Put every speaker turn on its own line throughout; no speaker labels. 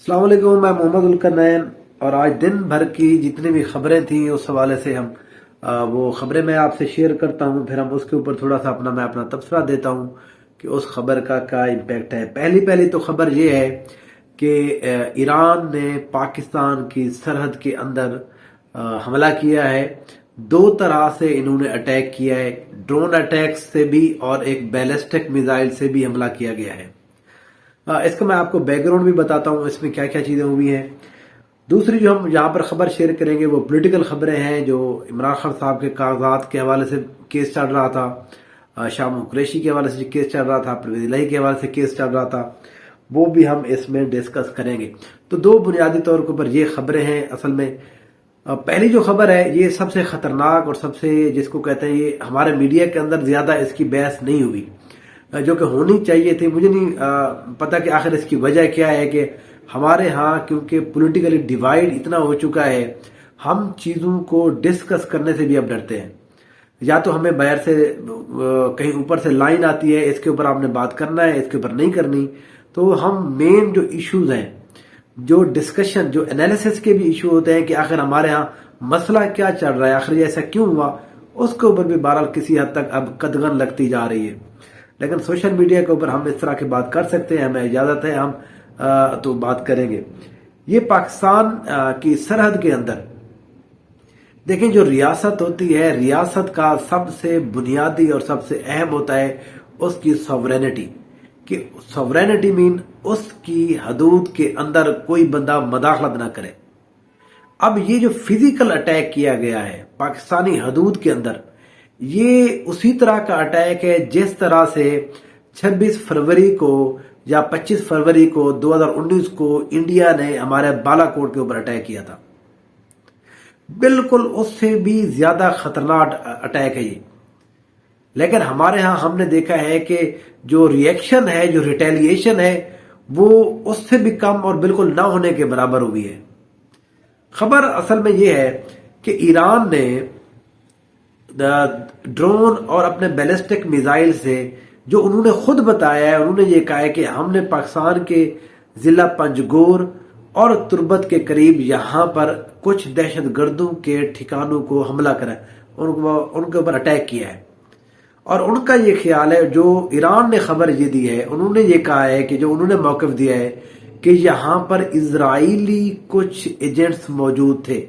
अस्सलाम वालेकुम, मैं मोहम्मद उलकरनैन। और आज दिन भर की जितनी भी खबरें थी उस हवाले से हम वो खबरें मैं आपसे शेयर करता हूं, फिर हम उसके ऊपर थोड़ा सा मैं अपना तबसरा देता हूं कि उस खबर का क्या इम्पैक्ट है। पहली तो खबर ये है कि ईरान ने पाकिस्तान की सरहद के अंदर हमला किया है। दो तरह से इन्होंने अटैक किया है, ड्रोन अटैक से भी और एक बैलिस्टिक मिसाइल से भी हमला किया गया है। इसका मैं आपको बैकग्राउंड भी बताता हूँ, इसमें क्या क्या चीजें हुई हैं। दूसरी जो हम यहाँ पर खबर शेयर करेंगे वो पॉलिटिकल खबरें हैं, जो इमरान खान साहब के कागजात के हवाले से केस चल रहा था, शाम कुरैशी के हवाले से केस चल रहा था, परवेज इलाही के हवाले से केस चल रहा था, वो भी हम इसमें डिस्कस करेंगे। तो दो बुनियादी तौर के ऊपर ये खबरें हैं। असल में पहली जो खबर है ये सबसे खतरनाक और सबसे जिसको कहते हैं, ये हमारे मीडिया के अंदर ज्यादा इसकी बहस नहीं हुई जो कि होनी चाहिए थी। मुझे नहीं पता कि आखिर इसकी वजह क्या है कि हमारे यहाँ क्योंकि पॉलिटिकली डिवाइड इतना हो चुका है, हम चीजों को डिस्कस करने से भी अब डरते हैं। या तो हमें बाहर से कहीं ऊपर से लाइन आती है, इसके ऊपर आपने बात करना है, इसके ऊपर नहीं करनी। तो हम मेन जो इश्यूज हैं, जो डिस्कशन, जो एनालिसिस के भी इशू होते हैं कि आखिर हमारे यहाँ मसला क्या चल रहा है, आखिर ऐसा क्यों हुआ, उसके ऊपर भी बहरहाल किसी हद तक अब कदगन लगती जा रही है। लेकिन सोशल मीडिया के ऊपर हम इस तरह की बात कर सकते हैं, हमें इजाजत है, हम तो बात करेंगे। ये पाकिस्तान की सरहद के अंदर देखें, जो रियासत होती है, रियासत का सबसे बुनियादी और सबसे अहम होता है उसकी सॉवरेनिटी। कि सॉवरेनिटी मीन उसकी हदूद के अंदर कोई बंदा मदाखलत ना करे। अब ये जो फिजिकल अटैक किया गया है पाकिस्तानी हदूद के अंदर, ये उसी तरह का अटैक है जिस तरह से 26 फरवरी को या 25 फरवरी को 2019 को इंडिया ने हमारे बालाकोट के ऊपर अटैक किया था। बिल्कुल उससे भी ज्यादा खतरनाक अटैक है ये। लेकिन हमारे यहां हमने देखा है कि जो रिएक्शन है, जो रिटेलिएशन है, वो उससे भी कम और बिल्कुल ना होने के बराबर हुई है। खबर असल में यह है कि ईरान ने ड्रोन और अपने बैलिस्टिक मिसाइल से, जो उन्होंने खुद बताया है, उन्होंने ये कहा है कि हमने पाकिस्तान के जिला पंजगोर और तुर्बत के करीब यहां पर कुछ दहशतगर्दों के ठिकानों को हमला करा, उनके ऊपर अटैक किया है। और उनका ये ख्याल है, जो ईरान ने खबर ये दी है, उन्होंने ये कहा है कि जो उन्होंने मौक़िफ़ दिया है कि यहां पर इजराइली कुछ एजेंट्स मौजूद थे।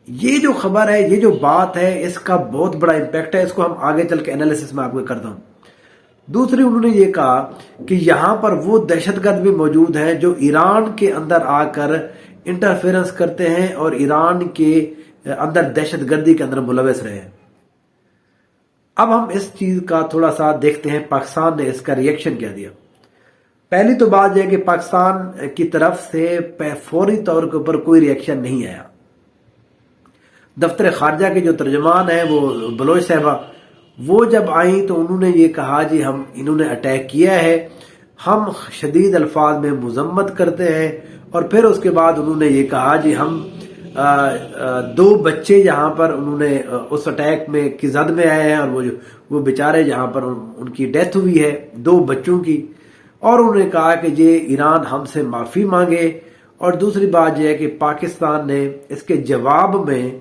ये जो खबर है, ये जो बात है, इसका बहुत बड़ा इंपैक्ट है। इसको हम आगे चल के एनालिसिस में आपको करता हूं। दूसरी, उन्होंने ये कहा कि यहां पर वो दहशतगर्द भी मौजूद हैं जो ईरान के अंदर आकर इंटरफेरेंस करते हैं और ईरान के अंदर दहशतगर्दी के अंदर मुलविस रहे हैं। अब हम इस चीज का थोड़ा सा देखते हैं, पाकिस्तान ने इसका रिएक्शन क्या दिया। पहली तो बात यह कि पाकिस्तान की तरफ से फौरी तौर के ऊपर कोई रिएक्शन नहीं आया। दफ्तर खारजा के जो तर्जमान है वो बलोच साहबा, वो जब आई तो उन्होंने ये कहा जी हम इन्होंने अटैक किया है, हम शदीद अल्फाज में मुजम्मत करते हैं। और फिर उसके बाद उन्होंने ये कहा जी हम दो बच्चे यहाँ पर उन्होंने उस अटैक में की जद में आए हैं और वो बेचारे जहाँ पर उनकी डेथ हुई है, दो बच्चों की। और उन्होंने कहा कि ये ईरान हमसे माफी मांगे। और दूसरी बात यह है कि पाकिस्तान ने इसके जवाब में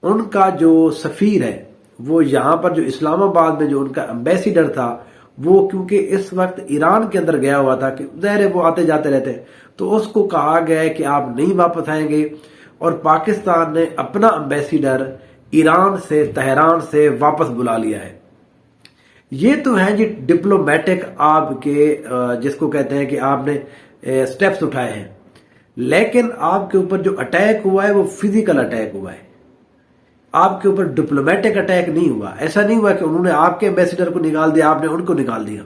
उनका जो सफीर है, वो यहां पर जो इस्लामाबाद में जो उनका एम्बेसडर था, वो क्योंकि इस वक्त ईरान के अंदर गया हुआ था, कि ज़ाहिर है वो आते जाते रहते हैं, तो उसको कहा गया है कि आप नहीं वापस आएंगे। और पाकिस्तान ने अपना एम्बेसडर ईरान से, तेहरान से वापस बुला लिया है। ये तो है जी डिप्लोमेटिक आपके जिसको कहते हैं कि आपने स्टेप्स उठाए हैं। लेकिन आपके ऊपर जो अटैक हुआ है वो फिजिकल अटैक हुआ है, आपके ऊपर डिप्लोमेटिक अटैक नहीं हुआ। ऐसा नहीं हुआ कि उन्होंने आपके एम्बेसडर को निकाल दिया, आपने उनको निकाल दिया।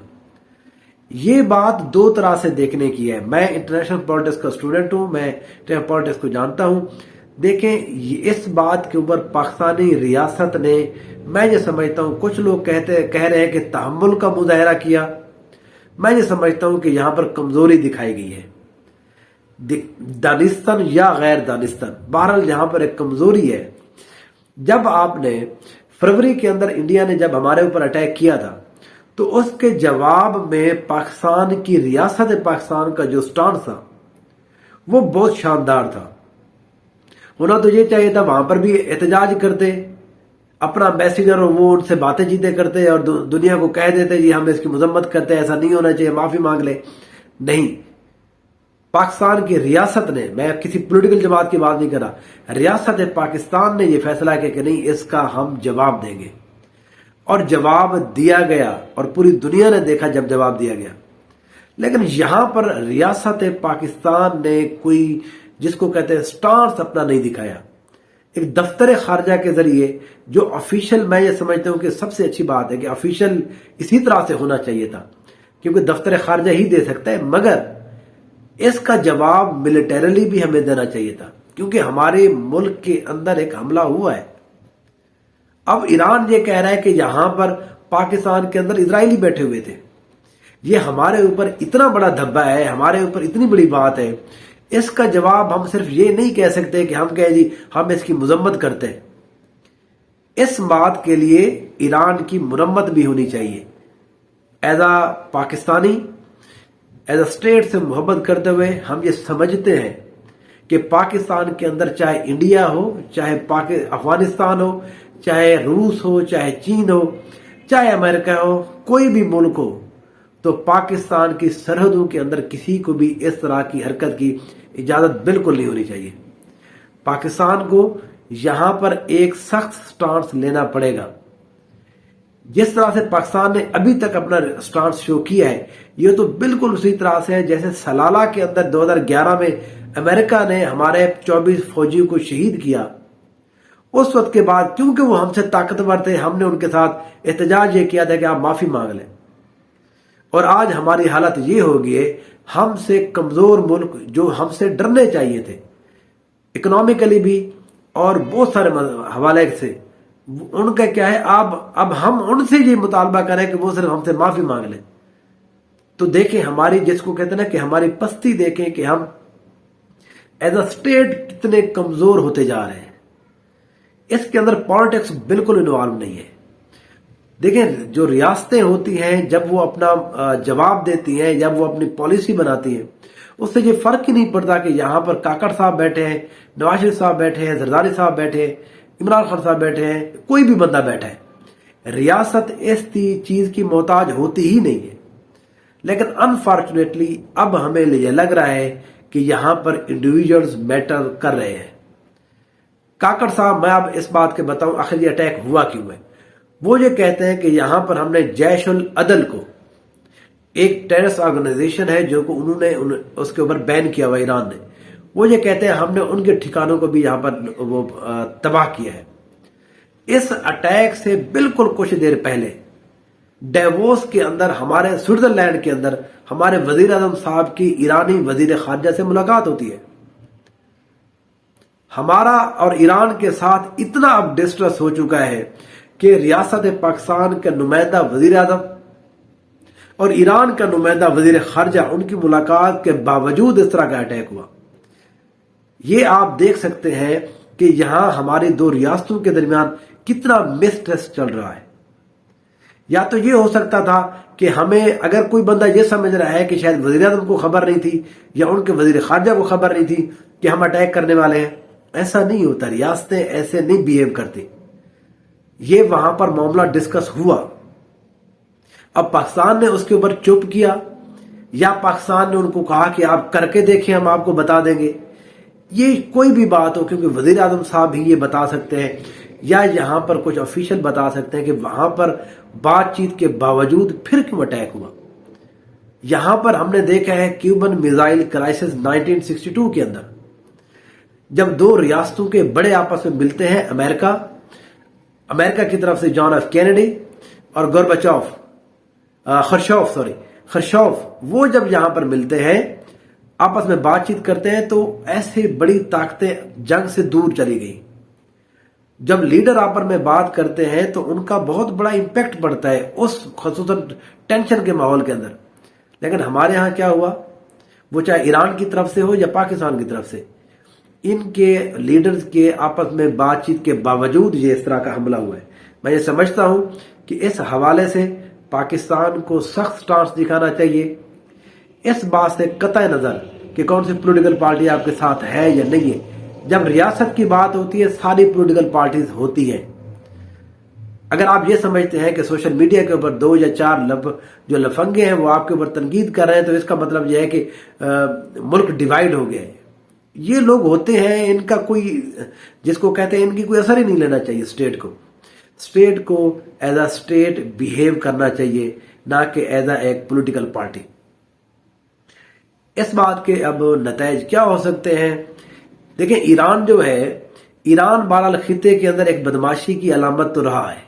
ये बात दो तरह से देखने की है। मैं इंटरनेशनल पॉलिटिक्स का स्टूडेंट हूं, मैं इंटरनेशनल पॉलिटिक्स को जानता हूं। देखें, इस बात के ऊपर पाकिस्तानी रियासत ने, मैं ये समझता हूं, कुछ लोग कह रहे हैं कि तहम्मुल का मुजाहरा किया। मैं ये समझता हूं कि यहां पर कमजोरी दिखाई गई है, दानिस्तान या गैर दानिस्तान, बहरहाल यहां पर एक कमजोरी है। जब आपने फरवरी के अंदर इंडिया ने जब हमारे ऊपर अटैक किया था, تو اس کے جواب میں پاکستان کی ریاست پاکستان کا جو سٹانس تھا وہ بہت شاندار تھا۔ ہونا تو یہ چاہیے تھا وہاں پر بھی احتجاج کرتے، اپنا میسنجر اور وہ ان سے باتیں چیتیں کرتے اور دنیا کو کہہ دیتے جی ہم اس کی مذمت کرتے، ایسا نہیں ہونا چاہیے، معافی مانگ لے۔ نہیں، پاکستان کی ریاست نے، میں کسی پولیٹیکل جماعت کی بات نہیں کر رہا، ریاست پاکستان نے یہ فیصلہ کیا کہ نہیں، اس کا ہم جواب دیں گے، اور جواب دیا گیا، اور پوری دنیا نے دیکھا جب جواب دیا گیا۔ لیکن یہاں پر ریاست پاکستان نے کوئی جس کو کہتے ہیں سٹانس اپنا نہیں دکھایا۔ ایک دفتر خارجہ کے ذریعے جو آفیشیل، میں یہ سمجھتا ہوں کہ سب سے اچھی بات ہے کہ آفیشیل اسی طرح سے ہونا چاہیے تھا، کیونکہ دفتر خارجہ ہی دے سکتا ہے، مگر اس کا جواب ملیٹریلی بھی ہمیں دینا چاہیے تھا، کیونکہ ہمارے ملک کے اندر ایک حملہ ہوا ہے۔ اب ایران یہ کہہ رہا ہے کہ یہاں پر پاکستان کے اندر اسرائیلی بیٹھے ہوئے تھے۔ یہ ہمارے اوپر اتنا بڑا دھبا ہے، ہمارے اوپر اتنی بڑی بات ہے، اس کا جواب ہم صرف یہ نہیں کہہ سکتے کہ ہم کہیں جی ہم اس کی مذمت کرتے ہیں۔ اس بات کے لیے ایران کی مرمت بھی ہونی چاہیے۔ As a Pakistani, as a state سے محبت کرتے ہوئے ہم یہ سمجھتے ہیں کہ پاکستان کے اندر چاہے انڈیا ہو، چاہے افغانستان ہو، چاہے روس ہو، چاہے چین ہو، چاہے امریکہ ہو، کوئی بھی ملک ہو، تو پاکستان کی سرحدوں کے اندر کسی کو بھی اس طرح کی حرکت کی اجازت بالکل نہیں ہونی چاہیے۔ پاکستان کو یہاں پر ایک سخت سٹانس لینا پڑے گا۔ جس طرح سے پاکستان نے ابھی تک اپنا سٹانس شو کیا ہے، یہ تو بالکل اسی طرح سے ہے جیسے سلالہ کے اندر 2011 میں امریکہ نے ہمارے 24 فوجیوں کو شہید کیا۔ اس وقت کے بعد کیونکہ وہ ہم سے طاقتور تھے، ہم نے ان کے ساتھ احتجاج یہ کیا تھا کہ آپ معافی مانگ لیں، اور آج ہماری حالت یہ ہوگی ہے، ہم سے کمزور ملک جو ہم سے ڈرنے چاہیے تھے اکنامیکلی بھی اور بہت سارے حوالے سے، ان کا کیا ہے، اب ہم ان سے یہ مطالبہ کریں کہ وہ صرف ہم سے معافی مانگ لیں۔ تو دیکھیں ہماری، جس کو کہتے ہیں نا کہ ہماری پستی، دیکھیں کہ ہم ایز اے اسٹیٹ کتنے کمزور ہوتے جا رہے ہیں۔ اس کے اندر پالیٹکس بالکل انوالو نہیں ہے۔ دیکھیں جو ریاستیں ہوتی ہیں جب وہ اپنا جواب دیتی ہیں، جب وہ اپنی پالیسی بناتی ہیں، اس سے یہ فرق ہی نہیں پڑتا کہ یہاں پر کاکڑ صاحب بیٹھے ہیں، نواز شریف صاحب بیٹھے ہیں، زرداری صاحب بیٹھے ہیں، عمران خان صاحب بیٹھے ہیں، کوئی بھی بندہ بیٹھا ہے۔ ریاست اس چیز کی محتاج ہوتی ہی نہیں ہے۔ لیکن انفارچونیٹلی اب ہمیں یہ لگ رہا ہے کہ یہاں پر انڈیویجولز میٹر کر رہے ہیں۔ کاکڑ صاحب، میں اب اس بات کے بتاؤں آخر یہ اٹیک ہوا کیوں ہے۔ وہ یہ کہتے ہیں کہ یہاں پر ہم نے جیش العدل کو، ایک ٹیررسٹ آرگنائزیشن ہے جو کہ انہوں نے اس کے اوپر بین کیا ہوا ایران نے، وہ یہ کہتے ہیں ہم نے ان کے ٹھکانوں کو بھی یہاں پر وہ تباہ کیا ہے۔ اس اٹیک سے بالکل کچھ دیر پہلے ڈیووس کے اندر، ہمارے سوئٹزرلینڈ کے اندر، ہمارے وزیر اعظم صاحب کی ایرانی وزیر خارجہ سے ملاقات ہوتی ہے۔ ہمارا اور ایران کے ساتھ اتنا اب ڈسٹرس ہو چکا ہے کہ ریاست پاکستان کا نمائندہ وزیر اعظم اور ایران کا نمائندہ وزیر خارجہ، ان کی ملاقات کے باوجود اس طرح کا اٹیک ہوا۔ یہ آپ دیکھ سکتے ہیں کہ یہاں ہماری دو ریاستوں کے درمیان کتنا مسٹرسٹ چل رہا ہے۔ یا تو یہ ہو سکتا تھا کہ ہمیں، اگر کوئی بندہ یہ سمجھ رہا ہے کہ شاید وزیر اعظم کو خبر نہیں تھی یا ان کے وزیر خارجہ کو خبر نہیں تھی کہ ہم اٹیک کرنے والے ہیں، ایسا نہیں ہوتا۔ ریاستیں ایسے نہیں بیہیو کرتی۔ یہ وہاں پر معاملہ ڈسکس ہوا۔ اب پاکستان نے اس کے اوپر چپ کیا، یا پاکستان نے ان کو کہا کہ آپ کر کے دیکھیں، ہم آپ کو بتا دیں گے۔ یہ کوئی بھی بات ہو، کیونکہ وزیر اعظم صاحب ہی یہ بتا سکتے ہیں، یا یہاں پر کچھ آفیشل بتا سکتے ہیں کہ وہاں پر بات چیت کے باوجود پھر کیوں اٹیک ہوا۔ یہاں پر ہم نے دیکھا ہے کیوبن میزائل کرائسس 1962 کے اندر، جب دو ریاستوں کے بڑے آپس میں ملتے ہیں، امریکہ کی طرف سے جان ایف کینیڈی اور خرشوف، وہ جب یہاں پر ملتے ہیں، آپس میں بات چیت کرتے ہیں، تو ایسے بڑی طاقتیں جنگ سے دور چلی گئی۔ جب لیڈر آپس میں بات کرتے ہیں تو ان کا بہت بڑا امپیکٹ پڑتا ہے اس خصوصاً ٹینشن کے ماحول کے اندر۔ لیکن ہمارے ہاں کیا ہوا، وہ چاہے ایران کی طرف سے ہو یا پاکستان کی طرف سے، ان کے لیڈرز کے آپس میں بات چیت کے باوجود یہ اس طرح کا حملہ ہوا ہے۔ میں یہ سمجھتا ہوں کہ اس حوالے سے پاکستان کو سخت سٹانس دکھانا چاہیے، اس بات سے قطع نظر کہ کون سی پولیٹیکل پارٹی آپ کے ساتھ ہے یا نہیں ہے۔ جب ریاست کی بات ہوتی ہے ساری پولیٹیکل پارٹیز ہوتی ہیں۔ اگر آپ یہ سمجھتے ہیں کہ سوشل میڈیا کے اوپر 2 یا 4 جو لفنگے ہیں وہ آپ کے اوپر تنقید کر رہے ہیں تو اس کا مطلب یہ ہے کہ ملک ڈیوائیڈ ہو گیا ہے۔ یہ لوگ ہوتے ہیں، ان کا کوئی، جس کو کہتے ہیں، ان کی کوئی اثر ہی نہیں لینا چاہیے اسٹیٹ کو ایز اے اسٹیٹ بیہیو کرنا چاہیے، نہ کہ ایز اے ایک پولیٹیکل پارٹی۔ اس بات کے اب نتائج کیا ہو سکتے ہیں؟ دیکھیں، ایران جو ہے، ایران بہرحال خطے کے اندر ایک بدماشی کی علامت تو رہا ہے۔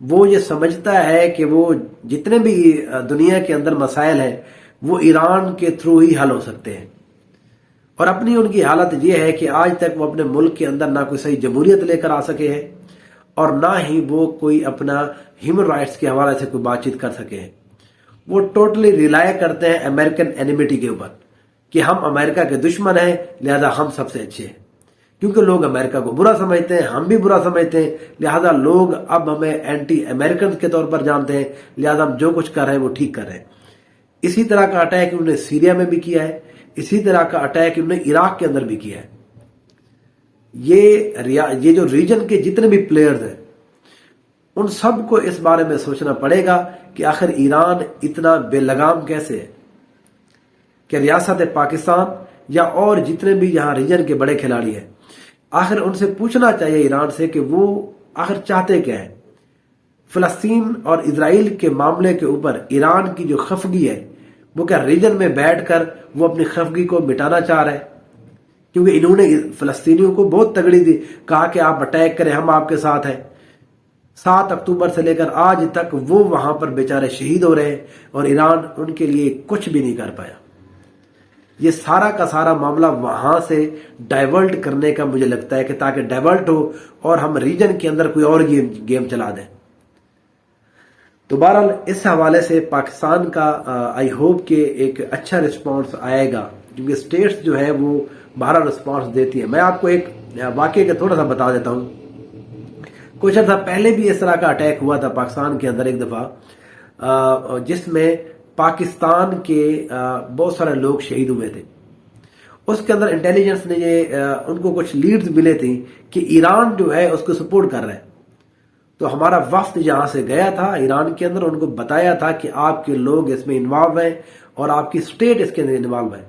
وہ یہ سمجھتا ہے کہ وہ جتنے بھی دنیا کے اندر مسائل ہیں وہ ایران کے تھرو ہی حل ہو سکتے ہیں، اور اپنی ان کی حالت یہ ہے کہ آج تک وہ اپنے ملک کے اندر نہ کوئی صحیح جمہوریت لے کر آ سکے ہیں، اور نہ ہی وہ کوئی اپنا ہیومن رائٹس کے حوالے سے کوئی بات چیت کر سکے ہیں۔ وہ ٹوٹلی ریلائے کرتے ہیں امریکن اینیمیٹی کے اوپر کہ ہم امریکہ کے دشمن ہیں لہذا ہم سب سے اچھے ہیں، کیونکہ لوگ امریکہ کو برا سمجھتے ہیں، ہم بھی برا سمجھتے ہیں، لہذا لوگ اب ہمیں اینٹی امریکن کے طور پر جانتے ہیں، لہذا ہم جو کچھ کر رہے ہیں وہ ٹھیک کر رہے ہیں۔ اسی طرح کا اٹیک انہوں نے سیریا میں بھی کیا ہے، اسی طرح کا اٹیک انہوں نے عراق کے اندر بھی کیا ہے۔ یہ جو ریجن کے جتنے بھی پلیئرز ہیں ان سب کو اس بارے میں سوچنا پڑے گا کہ آخر ایران اتنا بے لگام کیسے ہے، کہ ریاست پاکستان یا اور جتنے بھی یہاں ریجن کے بڑے کھلاڑی ہیں، آخر ان سے پوچھنا چاہیے ایران سے کہ وہ آخر چاہتے کیا ہیں۔ فلسطین اور اسرائیل کے معاملے کے اوپر ایران کی جو خفگی ہے وہ کیا ریجن میں بیٹھ کر وہ اپنی خفگی کو مٹانا چاہ رہے ہیں؟ کیونکہ انہوں نے فلسطینیوں کو بہت تگڑی دی، کہا کہ آپ اٹیک کریں، ہم آپ کے ساتھ ہیں۔ 7 اکتوبر سے لے کر آج تک وہ وہاں پر بیچارے شہید ہو رہے ہیں اور ایران ان کے لیے کچھ بھی نہیں کر پایا۔ یہ سارا کا سارا معاملہ وہاں سے ڈائیورٹ کرنے کا مجھے لگتا ہے کہ تاکہ ڈائیورٹ ہو اور ہم ریجن کے اندر کوئی اور گیم چلا دیں۔ تو بہرحال اس حوالے سے پاکستان کا آئی ہوپ کہ ایک اچھا رسپانس آئے گا، کیونکہ اسٹیٹس جو ہے وہ بہرحال رسپانس دیتی ہے۔ میں آپ کو ایک واقعے کا تھوڑا سا بتا دیتا ہوں۔ کچھ عرصہ پہلے بھی اس طرح کا اٹیک ہوا تھا پاکستان کے اندر ایک دفعہ، جس میں پاکستان کے بہت سارے لوگ شہید ہوئے تھے۔ اس کے اندر انٹیلیجنس نے ان کو کچھ لیڈز ملے تھیں کہ ایران جو ہے اس کو سپورٹ کر رہا ہے۔ تو ہمارا وفد جہاں سے گیا تھا ایران کے اندر، ان کو بتایا تھا کہ آپ کے لوگ اس میں انوالو ہیں اور آپ کی اسٹیٹ اس کے اندر انوالو ہے۔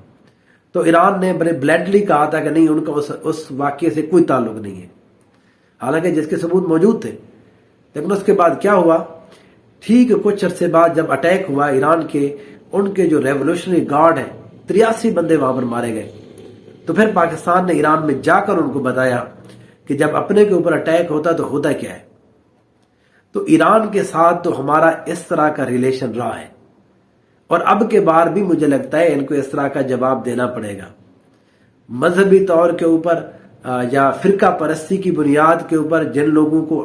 تو ایران نے بڑے بلینڈلی کہا تھا کہ نہیں، ان کا اس واقعے سے کوئی تعلق نہیں ہے، حالانکہ جس کے ثبوت موجود تھے۔ لیکن اس کے بعد کیا ہوا، ٹھیک کچھ عرصے بعد جب اٹیک ہوا ایران کے، ان کے جو ریولوشنری گارڈ ہیں 83 بندے وہاں پر مارے گئے۔ تو پھر پاکستان نے ایران میں جا کر ان کو بتایا کہ جب اپنے کے اوپر اٹیک ہوتا تو ہوتا کیا ہے۔ تو ایران کے ساتھ تو ہمارا اس طرح کا ریلیشن رہا ہے، اور اب کے بار بھی مجھے لگتا ہے ان کو اس طرح کا جواب دینا پڑے گا۔ مذہبی طور کے اوپر یا فرقہ پرستی کی بنیاد کے اوپر جن لوگوں کو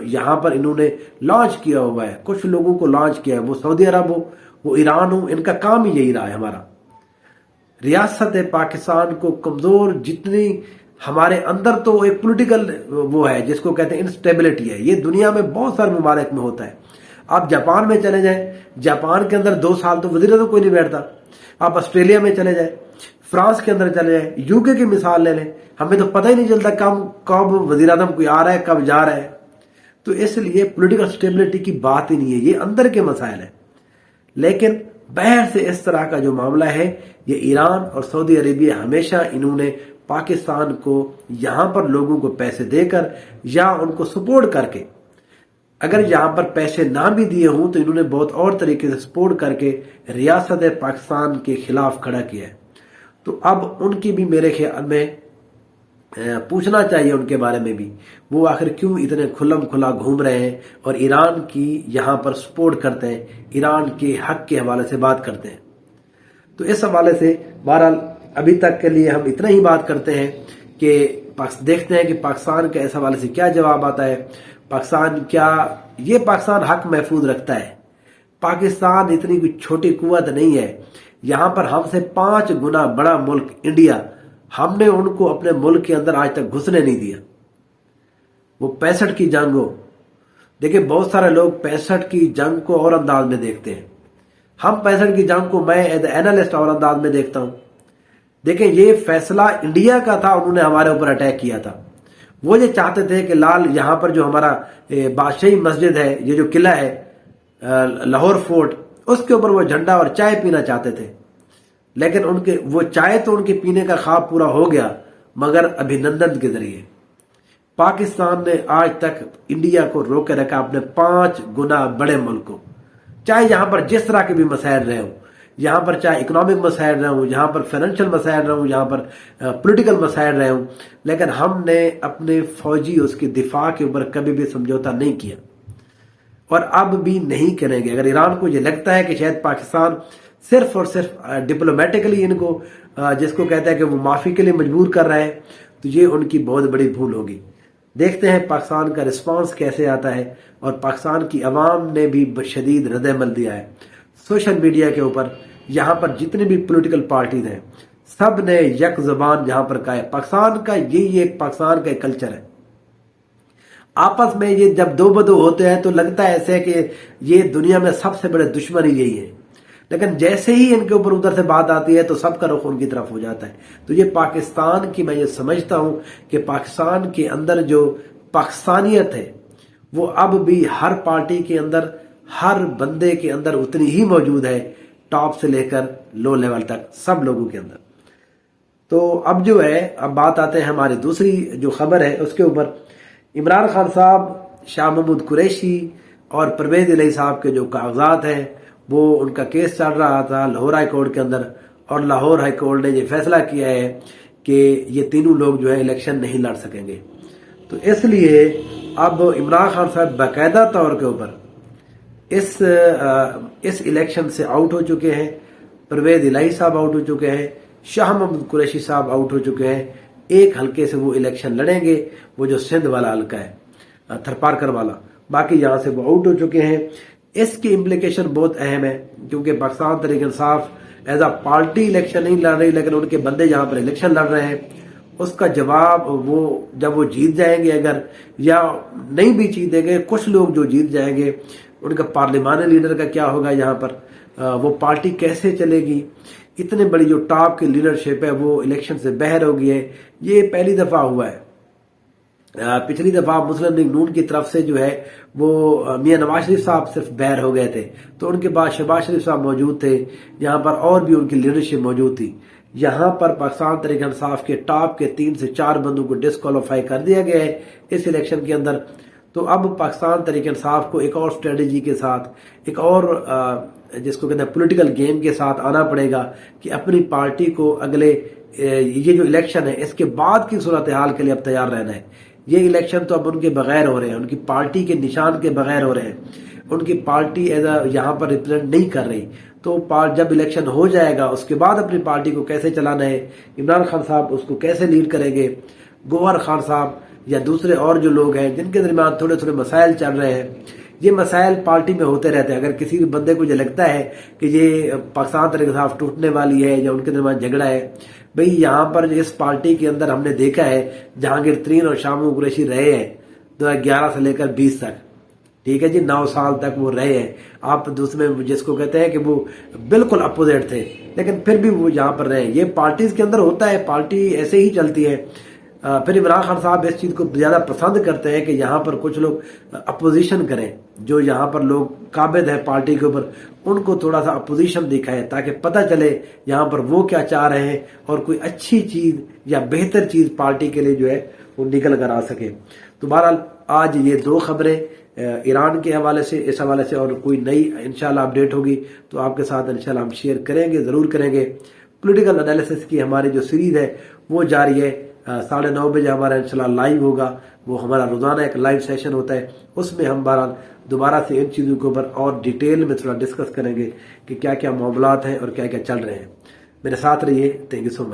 یہاں پر انہوں نے لانچ کیا ہوا ہے، کچھ لوگوں کو لانچ کیا ہے، وہ سعودی عرب ہو، وہ ایران ہو، ان کا کام ہی یہی رہا ہے ہمارا۔ ریاست پاکستان کو کمزور جتنی ہمارے اندر تو ایک پولیٹیکل وہ ہے جس کو کہتے ہیں انسٹیبلٹی ہے، یہ دنیا میں بہت سارے ممالک میں ہوتا ہے۔ آپ جاپان میں چلے جائیں، جاپان کے اندر 2 سال تو وزیر اعظم کوئی نہیں بیٹھتا۔ آپ آسٹریلیا میں چلے جائیں، فرانس کے اندر چلے جائیں، یو کے کی مثال لے لیں، ہمیں تو پتہ ہی نہیں چلتا کب وزیر اعظم کوئی آ رہا ہے کب جا رہا ہے۔ تو اس لیے پولیٹیکل سٹیبلٹی کی بات ہی نہیں ہے، یہ اندر کے مسائل ہیں۔ لیکن باہر سے اس طرح کا جو معاملہ ہے، یہ ایران اور سعودی عربیہ ہمیشہ انہوں نے پاکستان کو یہاں پر لوگوں کو پیسے دے کر یا ان کو سپورٹ کر کے، اگر یہاں پر پیسے نہ بھی دیے ہوں تو انہوں نے بہت اور طریقے سے سپورٹ کر کے ریاست پاکستان کے خلاف کھڑا کیا ہے۔ تو اب ان کی بھی میرے خیال میں پوچھنا چاہیے ان کے بارے میں بھی، وہ آخر کیوں اتنے کھلم کھلا گھوم رہے ہیں اور ایران کی یہاں پر سپورٹ کرتے ہیں، ایران کے حق کے حوالے سے بات کرتے ہیں۔ تو اس حوالے سے بہرحال ابھی تک کے لیے ہم اتنا ہی بات کرتے ہیں کہ دیکھتے ہیں کہ پاکستان کا اس حوالے سے کیا جواب آتا ہے۔ پاکستان حق محفوظ رکھتا ہے۔ پاکستان اتنی کوئی چھوٹی قوت نہیں ہے، یہاں پر ہم سے 5 گنا بڑا ملک انڈیا، ہم نے ان کو اپنے ملک کے اندر آج تک گھسنے نہیں دیا۔ وہ 65 کی جنگ ہو، देखिए बहुत सारे लोग 65 की जंग को और अंदाज में देखते हैं, हम 65 की जंग को मैं एज एनालिस्ट और अंदाज में देखता हूं। देखें ये फैसला इंडिया का था, उन्होंने हमारे ऊपर अटैक किया था। वो ये चाहते थे कि लाल यहां पर जो हमारा बादशाही मस्जिद है, ये जो किला है लाहौर फोर्ट, उसके ऊपर वो झंडा और चाय पीना चाहते थे। लेकिन उनके वो चाय तो उनके पीने का ख्वाब पूरा हो गया, मगर अभिनंदन के जरिए। पाकिस्तान ने आज तक इंडिया को रोके रखा अपने 5 गुना बड़े मुल्क को, चाहे यहां पर जिस तरह के भी मसाइल रहे हो, यहां पर चाहे इकोनॉमिक मसाइल रहे हो, यहां पर फाइनेंशियल मसाइल रहे हो, यहां पर पॉलिटिकल मसाइल रहे हो, लेकिन हमने अपने फौजी उसके दिफा के ऊपर कभी भी समझौता नहीं किया और अब भी नहीं करेंगे। अगर ईरान को ये लगता है कि शायद पाकिस्तान सिर्फ और सिर्फ डिप्लोमेटिकली इनको जिसको कहता है कि वो माफी के लिए मजबूर कर रहा है, तो ये उनकी बहुत बड़ी भूल होगी। देखते हैं पाकिस्तान का रिस्पांस कैसे आता है, और पाकिस्तान की अवाम ने भी शदीद रद्द-ए-अमल दिया है सोशल मीडिया के ऊपर। यहां पर जितनी भी पॉलिटिकल पार्टीज हैं, सब ने यक जबान जहां पर कहा है पाकिस्तान का ये पाकिस्तान का एक कल्चर है। आपस में ये जब दो बदो होते हैं तो लगता है ऐसे कि ये दुनिया में सबसे बड़े दुश्मन ही यही है, लेकिन जैसे ही इनके ऊपर उधर से बात आती है तो सबका रुख उनकी तरफ हो जाता है। तो ये पाकिस्तान की, मैं ये समझता हूं कि पाकिस्तान के अंदर जो पाकिस्तानियत है वो अब भी हर पार्टी के अंदर, हर बंदे के अंदर उतनी ही मौजूद है, टॉप से लेकर लो लेवल तक सब लोगों के अंदर। तो अब जो है, अब बात आते हैं हमारी दूसरी जो खबर है उसके ऊपर। इमरान खान साहब, शाह महमूद कुरैशी और परवेज इलाही साहब के जो कागजात हैं, वो उनका केस चल रहा था लाहौर हाई कोर्ट के अंदर, और लाहौर हाई कोर्ट ने ये फैसला किया है कि ये तीनों लोग जो है इलेक्शन नहीं लड़ सकेंगे। तो इसलिए अब इमरान खान साहब बाकायदा तौर के ऊपर इस इलेक्शन से आउट हो चुके हैं। परवेज इलाही साहब आउट हो चुके हैं, शाह महमूद कुरैशी साहब आउट हो चुके हैं। एक हल्के से वो इलेक्शन लड़ेंगे, वो जो सिंध वाला हल्का है, थरपारकर वाला, बाकी यहां से वो आउट हो चुके हैं। इसकी इम्प्लीकेशन बहुत अहम है, क्योंकि Pakistan Tehreek Insaf as a party election नहीं लड़ रही, लेकिन उनके बंदे जहां पर इलेक्शन लड़ रहे हैं, उसका जवाब वो जब वो जीत जाएंगे, अगर या नहीं भी जीतेंगे, कुछ लोग जो जीत जाएंगे, उनका पार्लिमानी लीडर का क्या होगा, यहाँ पर वो पार्टी कैसे चलेगी। इतने बड़ी जो टॉप की लीडरशिप है वो इलेक्शन से बाहर हो गई है। ये पहली दफा हुआ है। पिछली दफा मुस्लिम लीग नून की तरफ से जो है वो मियां नवाज शरीफ साहब सिर्फ बाहर हो गए थे, तो उनके बाद शहबाज शरीफ साहब मौजूद थे, यहाँ पर और भी उनकी लीडरशिप मौजूद थी। यहाँ पर पाकिस्तान तहरीक इंसाफ के टॉप के 3 से 4 बंदों को डिस्क्वालीफाई कर दिया गया है इस इलेक्शन के अंदर। तो अब पाकिस्तान तहरीक इंसाफ को एक और स्ट्रेटेजी के साथ, एक और जिसको कहते हैं पॉलिटिकल गेम के साथ आना पड़ेगा कि अपनी पार्टी को अगले ये जो इलेक्शन है इसके बाद की सूरत हाल के लिए अब तैयार रहना है। ये इलेक्शन तो अब उनके बगैर हो रहे हैं, उनकी पार्टी के निशान के बगैर हो रहे हैं, उनकी पार्टी एज यहाँ पर रिप्रेजेंट नहीं कर रही। तो जब इलेक्शन हो जाएगा उसके बाद अपनी पार्टी को कैसे चलाना है, इमरान खान साहब उसको कैसे लीड करेंगे, गौहर खान साहब या दूसरे और जो लोग हैं जिनके दरमियान थोड़े थोड़े मसाइल चल रहे हैं, ये मसाइल पार्टी में होते रहते हैं। अगर किसी भी बंदे को ये लगता है कि ये पाकिस्तान तहरीक इंसाफ टूटने वाली है या उनके दरमियान झगड़ा है, भाई यहाँ पर इस पार्टी के अंदर हमने देखा है जहांगीर तरीन और शाह महमूद कुरैशी रहे हैं 2011 से लेकर 20 तक, ठीक है जी, 9 साल तक वो रहे हैं। आप दूसरे जिसको कहते हैं कि वो बिल्कुल अपोजिट थे, लेकिन फिर भी वो यहाँ पर रहे। ये पार्टीज के अंदर होता है, पार्टी ऐसे ही चलती है। फिर इमरान खान साहब इस चीज को ज्यादा पसंद करते हैं कि यहाँ पर कुछ लोग अपोजिशन करें, जो यहाँ पर लोग काबिज है पार्टी के ऊपर, उनको थोड़ा सा अपोजिशन दिखाए ताकि पता चले यहाँ पर वो क्या चाह रहे हैं और कोई अच्छी चीज या बेहतर चीज पार्टी के लिए जो है वो निकल कर आ सके। तो बहरहाल आज ये 2 खबरें ईरान के हवाले से, इस हवाले से और कोई नई इंशाल्लाह अपडेट होगी तो आपके साथ इंशाल्लाह हम शेयर करेंगे, जरूर करेंगे। पॉलिटिकल एनालिसिस की हमारी जो सीरीज है वो जारी है। 9:30 बजे हमारा इंशाल्लाह लाइव होगा, वो हमारा रोजाना एक लाइव सेशन होता है, उसमें हम दोबारा से इन चीजों के ऊपर और डिटेल में थोड़ा डिस्कस करेंगे कि क्या क्या मामलात हैं और क्या क्या चल रहे हैं। मेरे साथ रहिए। Thank you so much.